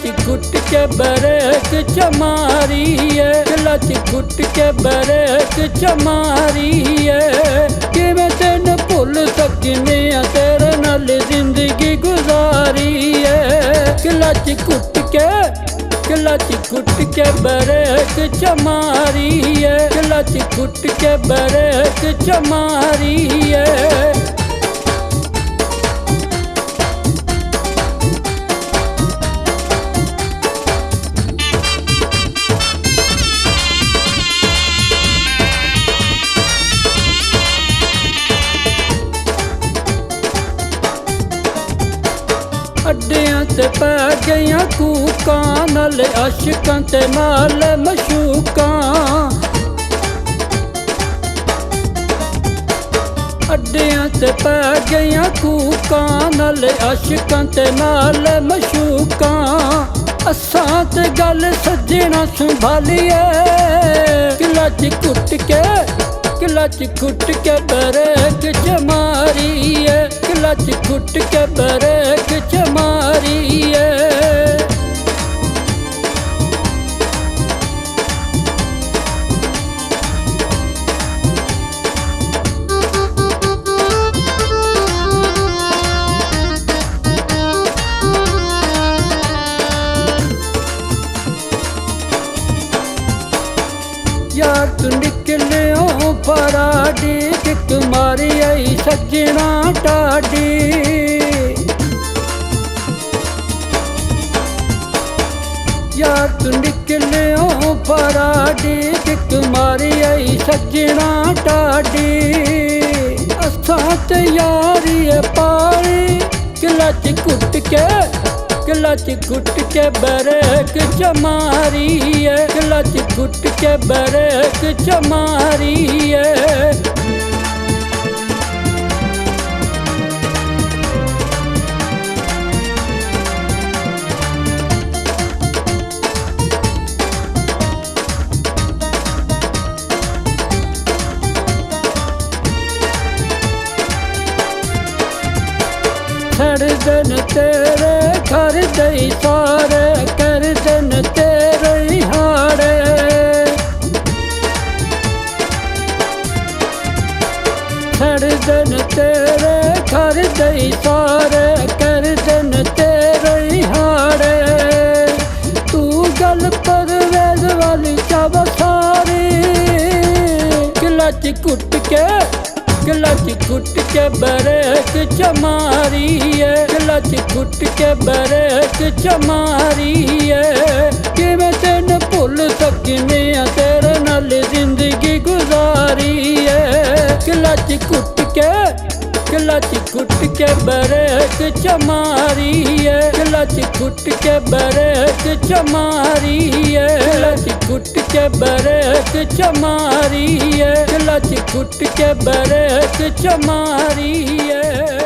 च घुट के बरक चमारी है, क्लच घुट के बरक चमारी है। किवें तेन भुल सकने तेरे नाल जिंदगी गुजारी है। क्लच घुट के बरक चमारी है, क्लच घुट के बरक चमारी है। अड्डियां ते पै गईयां कूकां, नाले आशिकां ते नाल मशूकां। अड्डियां ते पै गईयां कूकां, नाले आशिकां ते नाल मशूकां। असां ते गल सज्जना संभालिए, क्लच घुट के बरक चमारी है, क्लच घुट के बरक चमारी है। यार तू निकलियो फराडी, किक मारी आई सजना टाडी। यार तू निकलियो फराडी, किक मारी आई सजना टाडी। असां ते यारी पाली, क्लच घुट के बरक चमारी है, क्लच घुट के बरक चमारी है। छड़ दिन तेरे घर दई सारे, कर दिन तेरे हाड़े। छड़ दिन तेरे घर दई सारे, कर दिन तेरे हाड़े। तू गल परवेज वाली चाव सारी, क्लच घुट के बरक चमारी है, क्लच घुट के बरक चमारी है। किवें तेन भुल सकने तेरे नाल जिंदगी गुजारी है। क्लच घुट के बरक चमारी है, क्लच घुट के बरक चमारी है। क्लच घुट के बरक चमारी है, क्लच घुट के बरक चमारी है।